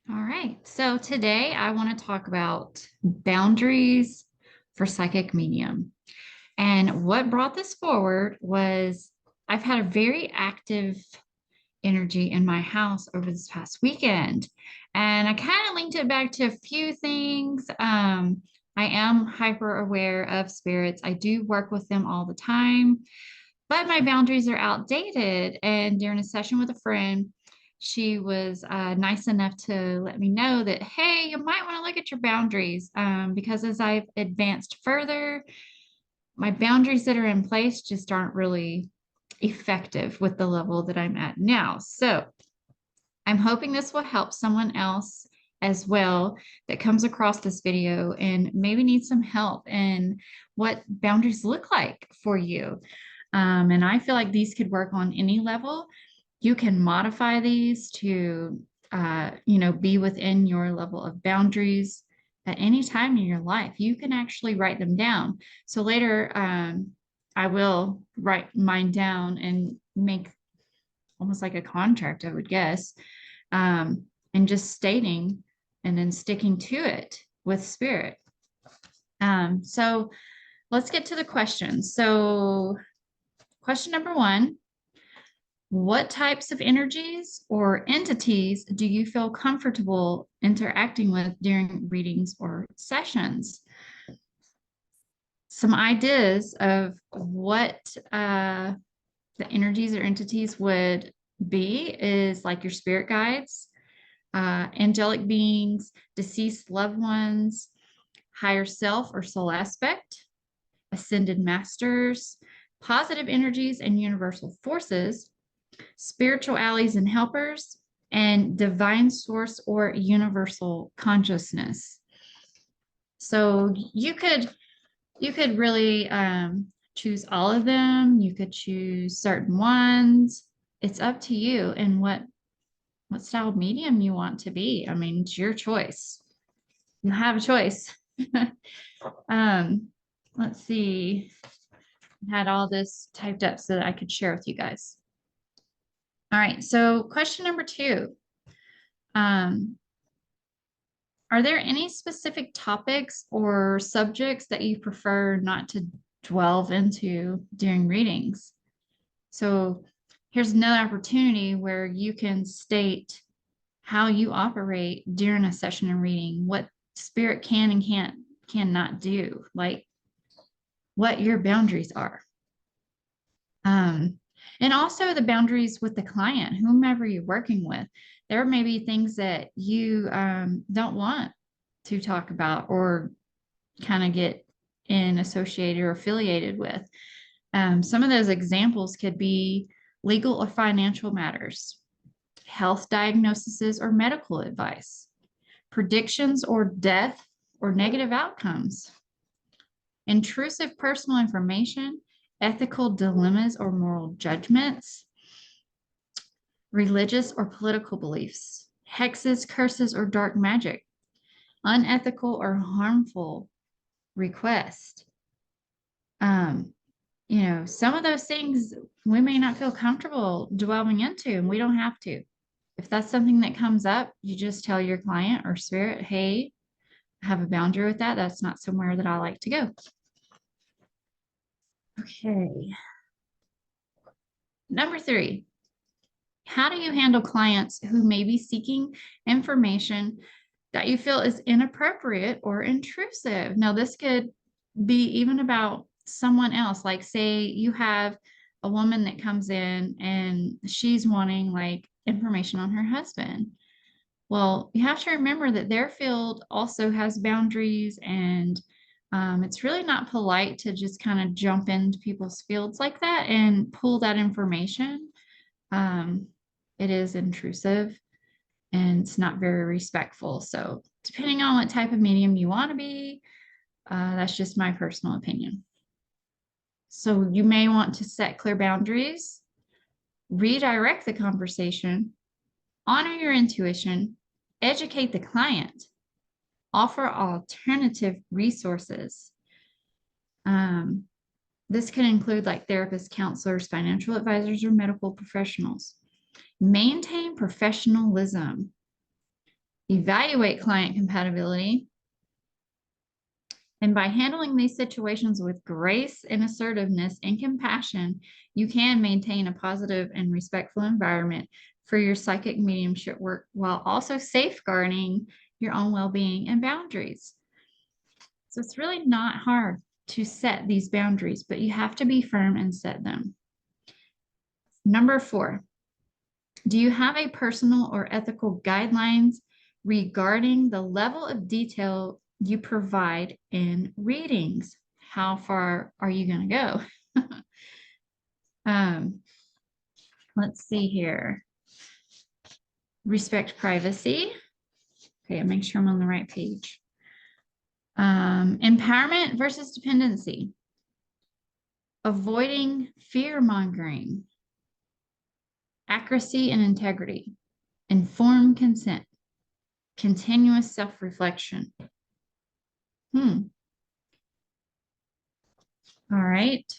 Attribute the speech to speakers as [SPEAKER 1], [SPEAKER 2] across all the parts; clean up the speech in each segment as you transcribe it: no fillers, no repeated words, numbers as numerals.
[SPEAKER 1] All right. So today I want to talk about boundaries for psychic medium. And what brought this forward was I've had a very active energy in my house over this past weekend. And I kind of linked it back to a few things. I am hyper aware of spirits. I do work with them all the time, but my boundaries are outdated. And during a session with a friend, she was nice enough to let me know that, hey, you might want to look at your boundaries because as I've advanced further, my boundaries that are in place just aren't really effective with the level that I'm at now. So I'm hoping this will help someone else as well that comes across this video and maybe needs some help in what boundaries look like for you. And I feel like these could work on any level. You can modify these to, be within your level of boundaries at any time in your life. You can actually write them down. So later, I will write mine down and make almost like a contract, I would guess, and just stating and then sticking to it with spirit. So let's get to the questions. So, question number one: what types of energies or entities do you feel comfortable interacting with during readings or sessions? Some ideas of what the energies or entities would be is like your spirit guides, angelic beings, deceased loved ones, higher self or soul aspect, ascended masters, positive energies and universal forces, spiritual allies and helpers, and divine source or universal consciousness. So you could really choose all of them. You could choose certain ones. It's up to you and what style of medium you want to be. I mean, it's your choice. You have a choice. um, let's see. I had all this typed up so that I could share with you guys. All right. So question number two. Um, are there any specific topics or subjects that you prefer not to delve into during readings? So here's another opportunity where you can state how you operate during a session and reading, what spirit can and cannot do, like what your boundaries are. Um, and also the boundaries with the client, whomever you're working with. There may be things that you don't want to talk about or kind of get in associated or affiliated with. Some of those examples could be legal or financial matters, health diagnoses or medical advice, predictions or death or negative outcomes, intrusive personal information, ethical dilemmas or moral judgments, religious or political beliefs, hexes, curses, or dark magic, unethical or harmful requests. Um, some of those things we may not feel comfortable delving into, and we don't have to. If that's something that comes up, you just tell your client or spirit, hey, I have a boundary with that. That's not somewhere that I like to go. Okay. Number three, how do you handle clients who may be seeking information that you feel is inappropriate or intrusive? Now, this could be even about someone else. Like, say you have a woman that comes in and she's wanting like information on her husband. Well, you have to remember that their field also has boundaries, and it's really not polite to just kind of jump into people's fields like that and pull that information. Um, it is intrusive and it's not very respectful. So, depending on what type of medium you want to be, that's just my personal opinion. So, you may want to set clear boundaries, redirect the conversation, honor your intuition, educate the client, offer alternative resources. Um, this can include like therapists, counselors, financial advisors, or medical professionals. Maintain professionalism. evaluate client compatibility. And by handling these situations with grace and assertiveness and compassion, you can maintain a positive and respectful environment for your psychic mediumship work while also safeguarding your own well-being and boundaries. So it's really not hard to set these boundaries, but you have to be firm and set them. Number 4, do you have a personal or ethical guidelines regarding the level of detail you provide in readings? How far are you going to go? Let's see here. Respect privacy. Okay, make sure I'm on the right page. Empowerment versus dependency. Avoiding fear-mongering. Accuracy and integrity. Informed consent. Continuous self-reflection. All right.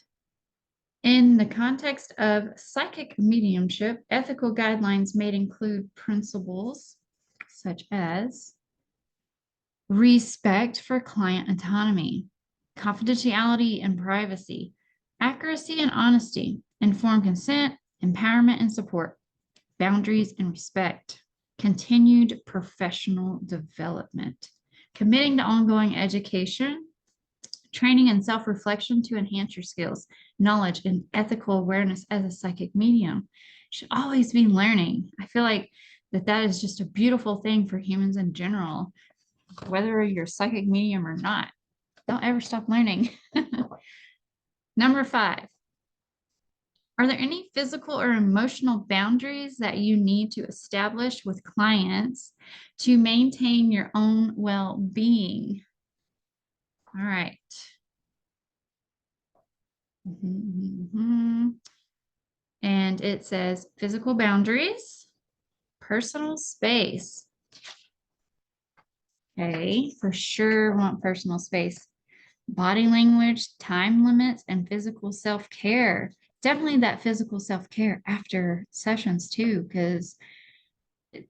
[SPEAKER 1] In the context of psychic mediumship, ethical guidelines may include principles such as respect for client autonomy, confidentiality and privacy, accuracy and honesty, informed consent, empowerment and support, boundaries and respect, continued professional development, committing to ongoing education, training and self-reflection to enhance your skills, knowledge, and ethical awareness as a psychic medium. You should always be learning. I feel like that is just a beautiful thing for humans in general, whether you're a psychic medium or not. Don't ever stop learning. Number 5, are there any physical or emotional boundaries that you need to establish with clients to maintain your own well-being? All right. And it says physical boundaries, personal space. Okay, for sure want personal space. Body language, time limits, and physical self-care. Definitely that physical self-care after sessions too, because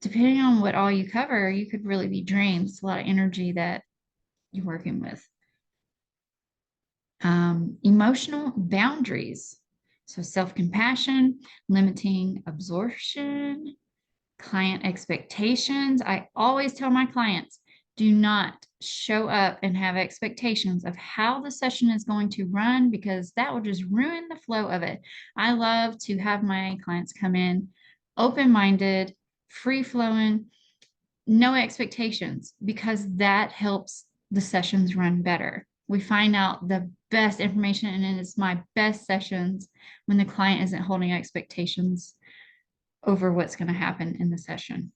[SPEAKER 1] depending on what all you cover, you could really be drained. It's a lot of energy that you're working with. Emotional boundaries. So self-compassion, limiting absorption, client expectations. I always tell my clients, do not show up and have expectations of how the session is going to run, because that will just ruin the flow of it. I love to have my clients come in open-minded, free-flowing, no expectations, because that helps the sessions run better. We find out the best information, and it's my best sessions when the client isn't holding expectations over what's going to happen in the session.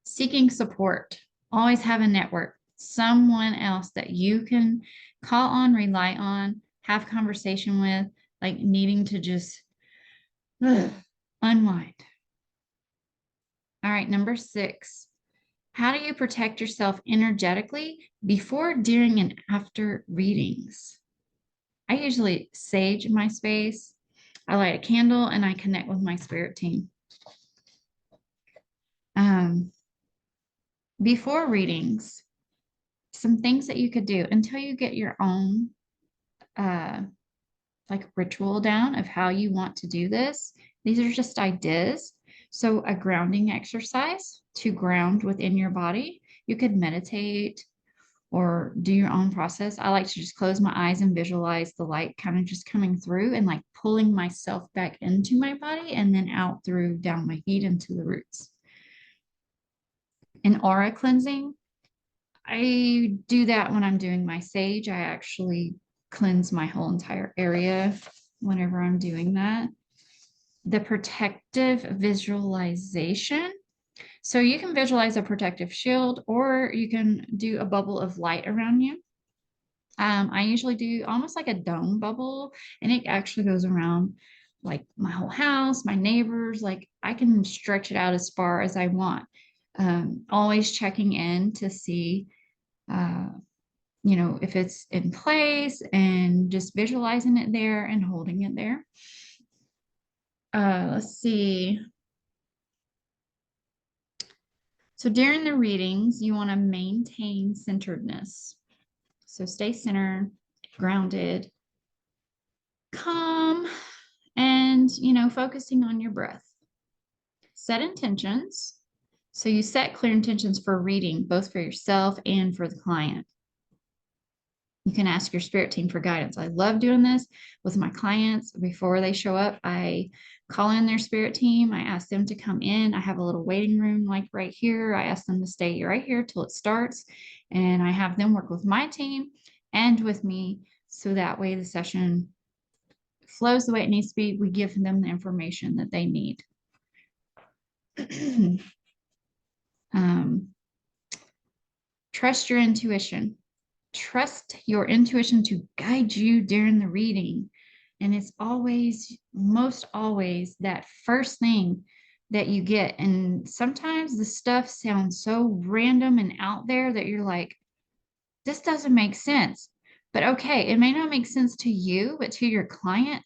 [SPEAKER 1] Seeking support. Always have a network, someone else that you can call on, rely on, have conversation with, like needing to just unwind. All right, number 6. How do you protect yourself energetically before, during, and after readings? I usually sage my space. I light a candle and I connect with my spirit team. Before readings, some things that you could do until you get your own like ritual down of how you want to do this. These are just ideas. So a grounding exercise to ground within your body. You could meditate or do your own process. I like to just close my eyes and visualize the light kind of just coming through and like pulling myself back into my body and then out through down my feet into the roots. And aura cleansing, I do that when I'm doing my sage. I actually cleanse my whole entire area whenever I'm doing that. The protective visualization. So you can visualize a protective shield, or you can do a bubble of light around you. I usually do almost like a dome bubble, and it actually goes around like my whole house, my neighbors. Like I can stretch it out as far as I want. Always checking in to see if it's in place, and just visualizing it there and holding it there. Let's see. So during the readings, you want to maintain centeredness. So stay centered, grounded, calm, and, focusing on your breath. Set intentions. So you set clear intentions for reading, both for yourself and for the client. You can ask your spirit team for guidance. I love doing this with my clients. Before they show up, I call in their spirit team. I ask them to come in. I have a little waiting room like right here. I ask them to stay right here till it starts. And I have them work with my team and with me. So that way the session flows the way it needs to be. We give them the information that they need. Trust your intuition. Trust your intuition to guide you during the reading. And it's always, most always, that first thing that you get. And sometimes the stuff sounds so random and out there that you're like, this doesn't make sense. But okay, it may not make sense to you, but to your client,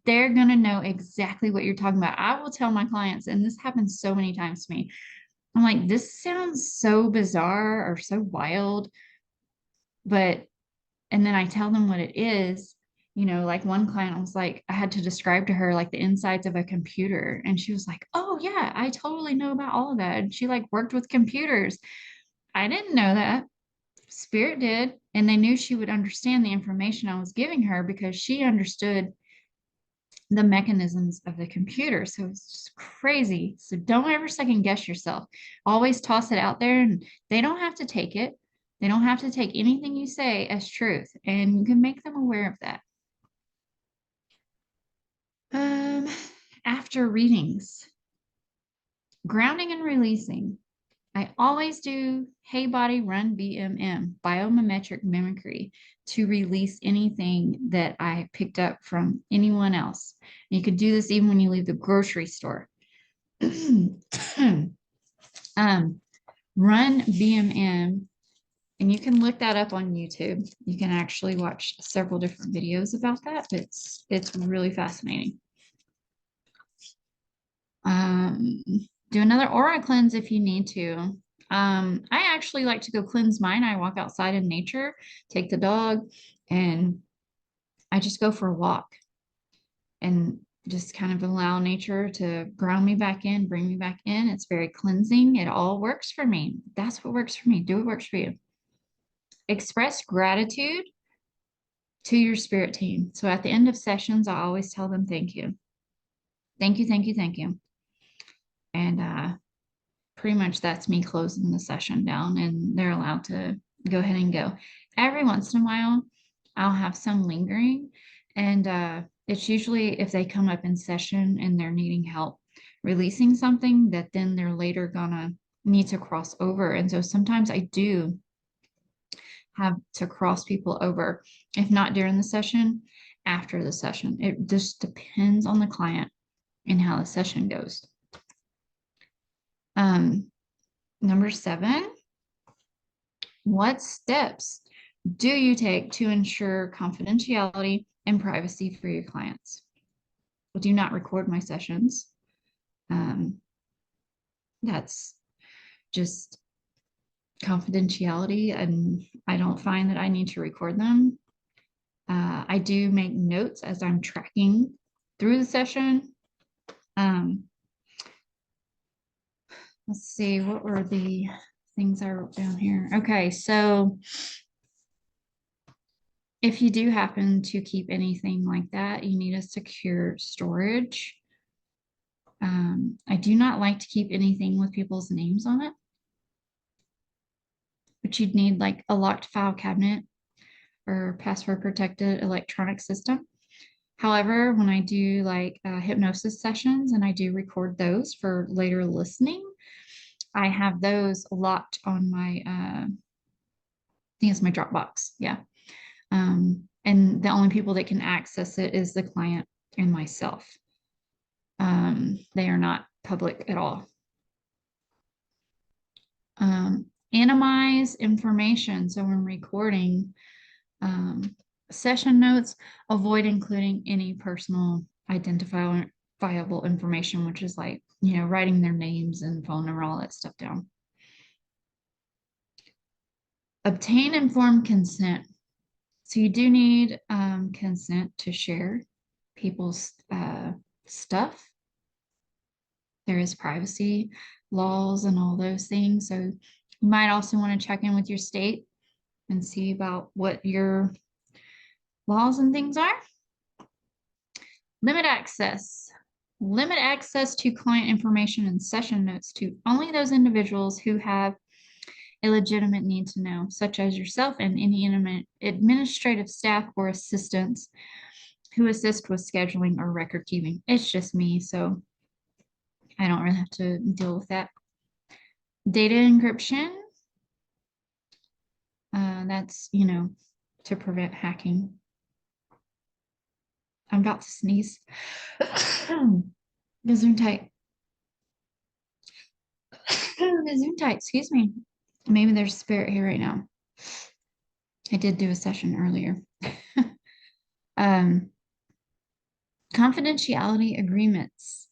[SPEAKER 1] they're going to know exactly what you're talking about. I will tell my clients, and this happens so many times to me. I'm like, this sounds so bizarre or so wild, but and then I tell them what it is. Like one client was like, I had to describe to her like the insides of a computer. And she was like, oh, yeah, I totally know about all of that. And she like worked with computers. I didn't know that. Spirit did. And they knew she would understand the information I was giving her because she understood the mechanisms of the computer. So it's just crazy. So don't ever second guess yourself. Always toss it out there, and they don't have to take it. They don't have to take anything you say as truth, and you can make them aware of that. Um, After readings, grounding and releasing. I always do Hey Body Run BMM, biomimetric mimicry, to release anything that I picked up from anyone else. And you could do this even when you leave the grocery store. Run BMM, and you can look that up on YouTube. You can actually watch several different videos about that. It's really fascinating. Do another aura cleanse if you need to. I actually like to go cleanse mine. I walk outside in nature, take the dog, and I just go for a walk and just kind of allow nature to ground me back in, bring me back in. It's very cleansing. It all works for me. That's what works for me. Do what works for you. Express gratitude to your spirit team. So at the end of sessions, I always tell them thank you. Thank you, thank you, thank you. And pretty much that's me closing the session down, and they're allowed to go ahead and go. Every once in a while, I'll have some lingering, and it's usually if they come up in session and they're needing help releasing something that then they're later gonna need to cross over. And so sometimes I do have to cross people over, if not during the session, after the session. It just depends on the client and how the session goes. Number 7, what steps do you take to ensure confidentiality and privacy for your clients? Well, do not record my sessions. That's just confidentiality, and I don't find that I need to record them. I do make notes as I'm tracking through the session. Let's see, what were the things I wrote down here? Okay, so if you do happen to keep anything like that, you need a secure storage. I do not like to keep anything with people's names on it, but you'd need like a locked file cabinet or password protected electronic system. However, when I do like hypnosis sessions and I do record those for later listening, I have those locked on my, I think it's my Dropbox. Yeah. And the only people that can access it is the client and myself. They are not public at all. Anonymize information. So when recording session notes, avoid including any personal identifiable information, which is like, writing their names and phone number, all that stuff down. Obtain informed consent. So you do need consent to share people's stuff. There is privacy laws and all those things. So you might also want to check in with your state and see about what your laws and things are. Limit access. Limit access to client information and session notes to only those individuals who have a legitimate need to know, such as yourself and any administrative staff or assistants who assist with scheduling or record keeping. It's just me, so I don't really have to deal with that. Data encryption. That's, to prevent hacking. I'm about to sneeze. Gesundheit. Gesundheit, excuse me. Maybe there's spirit here right now. I did do a session earlier. Confidentiality agreements.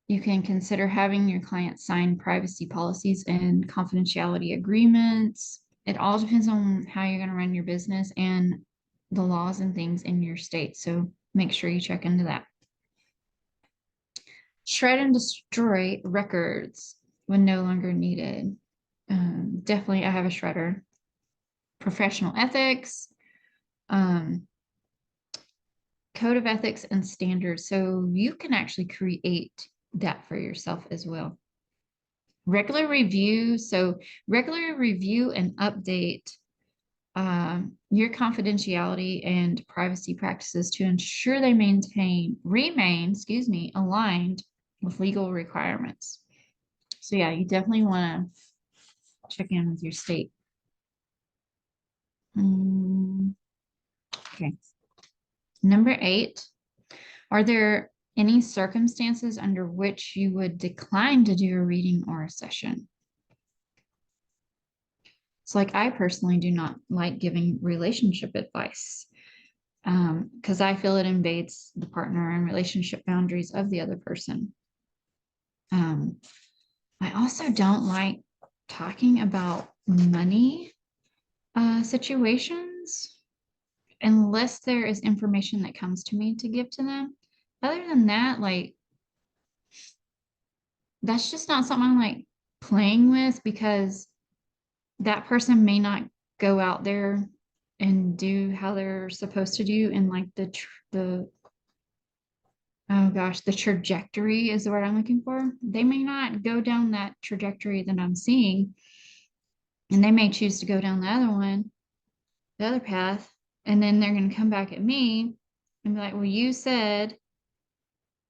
[SPEAKER 1] You can consider having your client sign privacy policies and confidentiality agreements. It all depends on how you're going to run your business and the laws and things in your state. So make sure you check into that. Shred and destroy records when no longer needed. Definitely, I have a shredder. Professional ethics, code of ethics and standards. So you can actually create that for yourself as well. Regular review. So regular review and update your confidentiality and privacy practices to ensure they remain, aligned with legal requirements. So yeah, you definitely want to check in with your state. Okay. Number 8, are there any circumstances under which you would decline to do a reading or a session? So like I personally do not like giving relationship advice because I feel it invades the partner and relationship boundaries of the other person. I also don't like talking about money situations unless there is information that comes to me to give to them. Other than that, like, that's just not something I'm like playing with because that person may not go out there and do how they're supposed to do and like the oh gosh, the trajectory is the word I'm looking for. They may not go down that trajectory that I'm seeing, and they may choose to go down the other path, and then they're going to come back at me and be like, well, you said,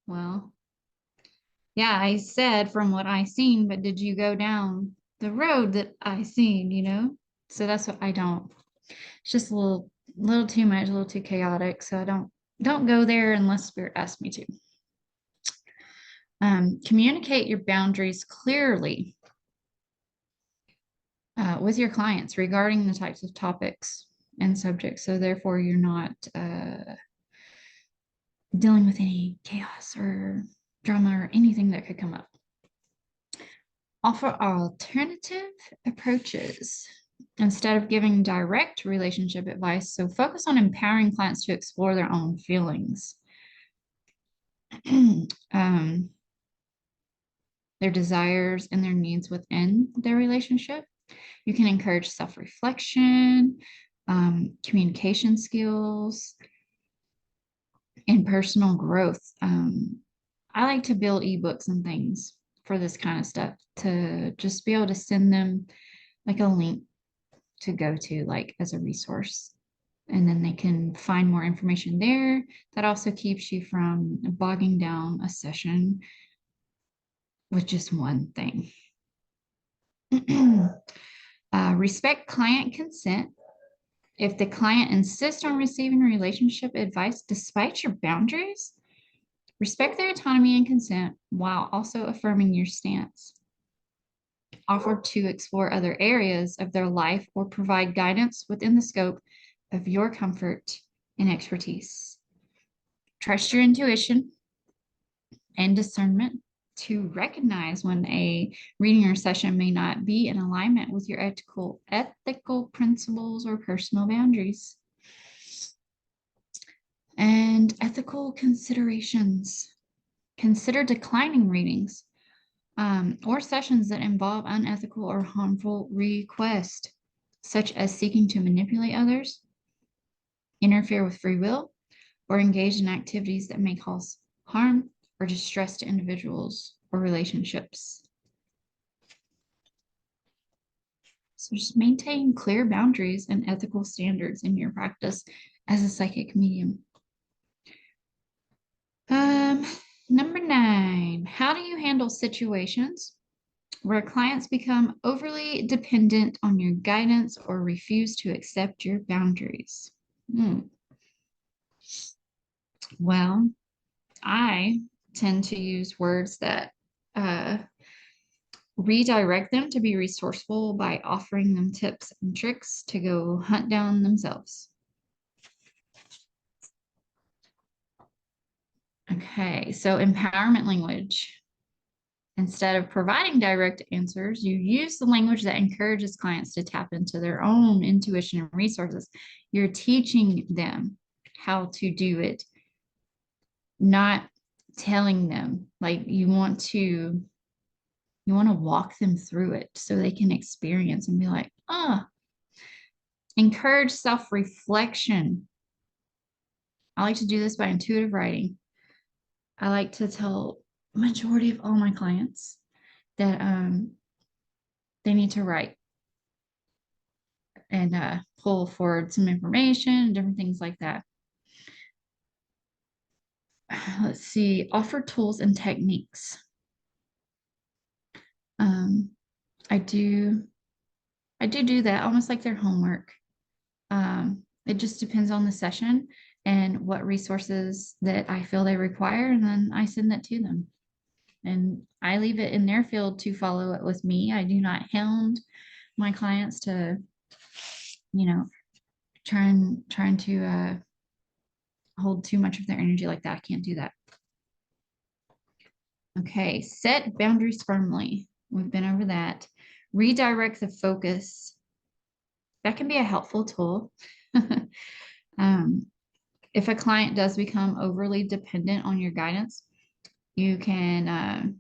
[SPEAKER 1] well, yeah, I said from what I seen, but did you go down the road that I seen? So that's what I don't. It's just a little too much, a little too chaotic. So I don't go there unless spirit asks me to. Communicate your boundaries clearly with your clients regarding the types of topics and subjects. So therefore, you're not dealing with any chaos or drama or anything that could come up. Offer alternative approaches instead of giving direct relationship advice. So focus on empowering clients to explore their own feelings, their desires and their needs within their relationship. You can encourage self-reflection, communication skills, and personal growth. I like to build ebooks and things for this kind of stuff to just be able to send them like a link to go to like as a resource. And then they can find more information there. That also keeps you from bogging down a session with just one thing. Respect client consent. If the client insists on receiving relationship advice despite your boundaries, respect their autonomy and consent while also affirming your stance. Offer to explore other areas of their life or provide guidance within the scope of your comfort and expertise. Trust your intuition and discernment to recognize when a reading or session may not be in alignment with your ethical principles or personal boundaries. And ethical considerations. Consider declining readings or sessions that involve unethical or harmful requests, such as seeking to manipulate others, interfere with free will, or engage in activities that may cause harm or distress to individuals or relationships. So just maintain clear boundaries and ethical standards in your practice as a psychic medium. Number 9, how do you handle situations where clients become overly dependent on your guidance or refuse to accept your boundaries? Well, I tend to use words that redirect them to be resourceful by offering them tips and tricks to go hunt down themselves. Okay, so empowerment language. Instead of providing direct answers, you use the language that encourages clients to tap into their own intuition and resources. You're teaching them how to do it, not telling them. Like you want to walk them through it so they can experience and be like, encourage self-reflection. I like to do this by intuitive writing. I like to tell majority of all my clients that they need to write and pull forward some information, different things like that. Let's see, offer tools and techniques. I do that almost like their homework. It just depends on the session and what resources that I feel they require, and then I send that to them. And I leave it in their field to follow it with me. I do not hound my clients to, trying to hold too much of their energy like that. I can't do that. Okay, set boundaries firmly. We've been over that. Redirect the focus. That can be a helpful tool. If a client does become overly dependent on your guidance, you can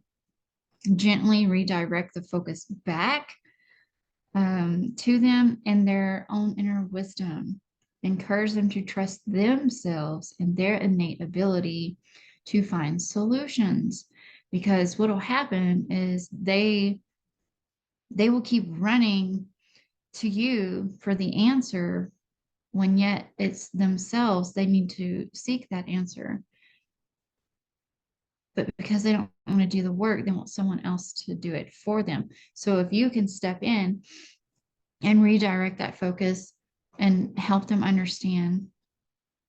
[SPEAKER 1] gently redirect the focus back to them and their own inner wisdom. Encourage them to trust themselves and their innate ability to find solutions. Because what will happen is they will keep running to you for the answer when yet it's themselves they need to seek that answer. But because they don't want to do the work, they want someone else to do it for them. So if you can step in and redirect that focus and help them understand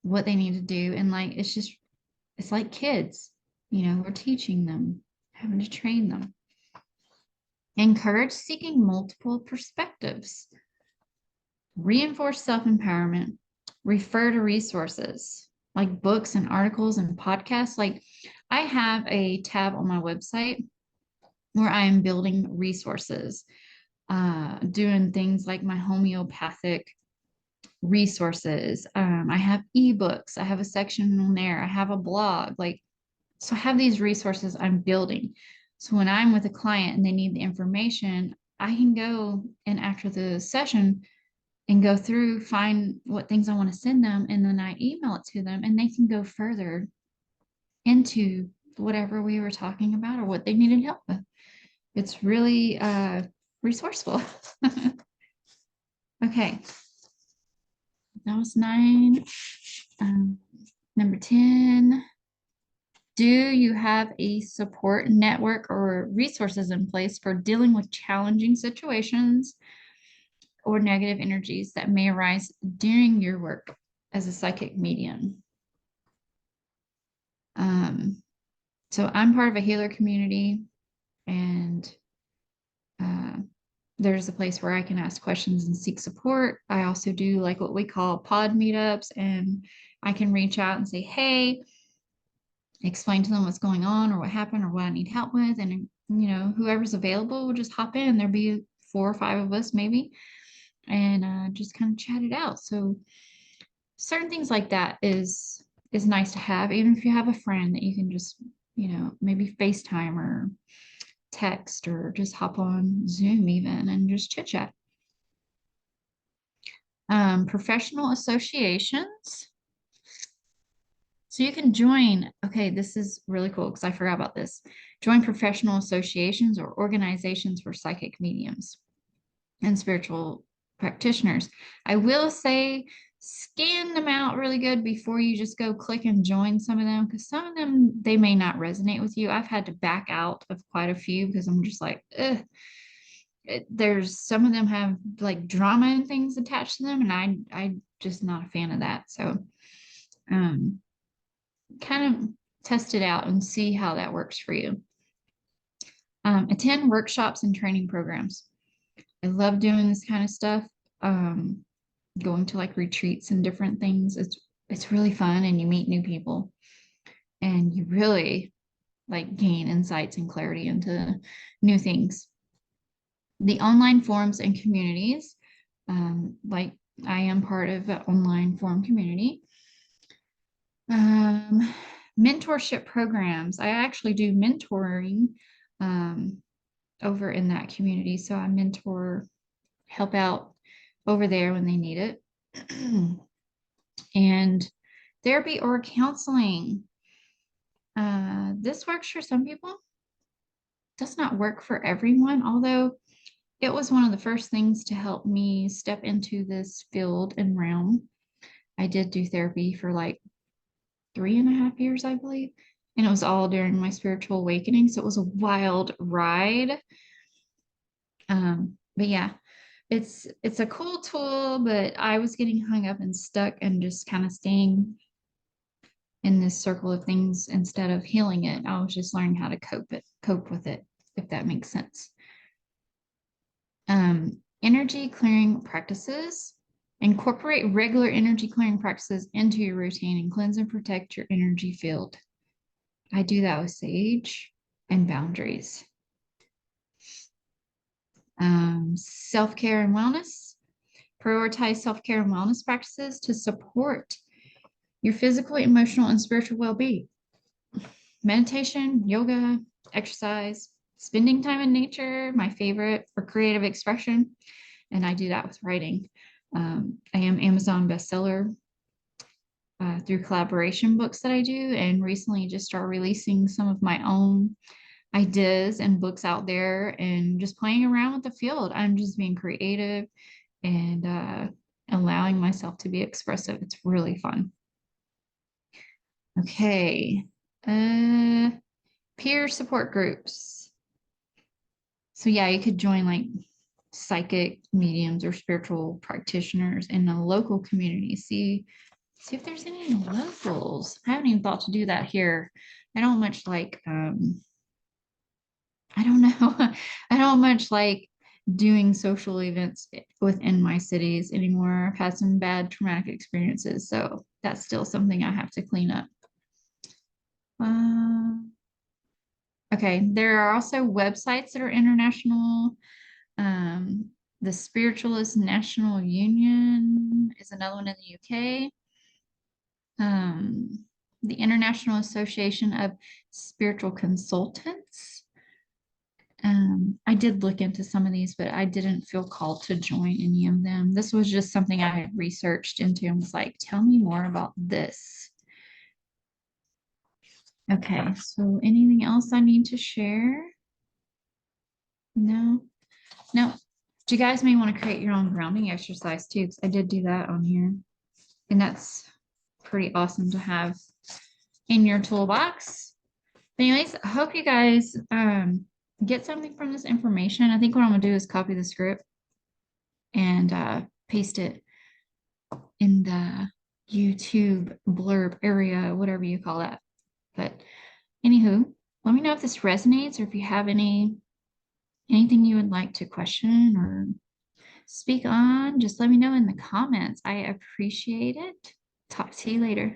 [SPEAKER 1] what they need to do, and it's like kids, we're teaching them, having to train them. Encourage seeking multiple perspectives. Reinforce self-empowerment. Refer to resources like books and articles and podcasts. Like I have a tab on my website where I am building resources, doing things like my homeopathic resources. I have ebooks. I have a section on there. I have a blog. So I have these resources I'm building. So when I'm with a client and they need the information, I can go and after the session and go through, find what things I want to send them, and then I email it to them and they can go further into whatever we were talking about or what they needed help with. It's really resourceful. Okay. That was 9. Number 10. Do you have a support network or resources in place for dealing with challenging situations or negative energies that may arise during your work as a psychic medium? So I'm part of a healer community, and there's a place where I can ask questions and seek support. I also do like what we call pod meetups, and I can reach out and say, hey, explain to them what's going on or what happened or what I need help with. And, whoever's available will just hop in. There'll be 4 or 5 of us maybe, and just kind of chat it out. So certain things like that is nice to have, even if you have a friend that you can just, maybe FaceTime or text or just hop on Zoom even and just chit chat. Professional associations. So you can join, okay, this is really cool because I forgot about this. Join professional associations or organizations for psychic mediums and spiritual practitioners. I will say scan them out really good before you just go click and join some of them, because some of them, they may not resonate with you. I've had to back out of quite a few because I'm just like, ugh. There's some of them have like drama and things attached to them, and I just not a fan of that. So um kind of test it out and see how that works for you. Attend workshops and training programs. I love doing this kind of stuff. Going to like retreats and different things. It's really fun, and you meet new people, and you really like gain insights and clarity into new things. The online forums and communities, like I am part of an online forum community. Mentorship programs. I actually do mentoring over in that community. So I mentor, help out over there when they need it. And therapy or counseling. This works for some people, does not work for everyone, although it was one of the first things to help me step into this field and realm. I did do therapy for like 3.5 years, I believe. And it was all during my spiritual awakening. So it was a wild ride. But yeah, it's a cool tool, but I was getting hung up and stuck and just kind of staying in this circle of things instead of healing it. I was just learning how to cope with it, if that makes sense. Energy clearing practices. Incorporate regular energy clearing practices into your routine and cleanse and protect your energy field. I do that with sage and boundaries. Self-care and wellness. Prioritize self-care and wellness practices to support your physical, emotional, and spiritual well-being. Meditation, yoga, exercise, spending time in nature, my favorite for creative expression. And I do that with writing. I am Amazon bestseller through collaboration books that I do, and recently just started releasing some of my own ideas and books out there and just playing around with the field. I'm just being creative and allowing myself to be expressive. It's really fun. Okay. Peer support groups. So yeah, you could join like psychic mediums or spiritual practitioners in a local community. See if there's any locals. I haven't even thought to do that here. I don't much like I don't know. I don't much like doing social events within my cities anymore. I've had some bad traumatic experiences, so that's still something I have to clean up. Okay, there are also websites that are international. The Spiritualist National Union is another one in the UK. The International Association of Spiritual Consultants. I did look into some of these, but I didn't feel called to join any of them. This was just something I had researched into and was like, tell me more about this. Okay, so anything else I need to share? No, no. Do you guys may want to create your own grounding exercise too, because I did do that on here. And that's pretty awesome to have in your toolbox. But anyways, I hope you guys get something from this information. I think what I'm gonna do is copy the script and paste it in the YouTube blurb area, whatever you call that. But anywho, let me know if this resonates or if you have anything you would like to question or speak on. Just let me know in the comments. I appreciate it. Talk to you later.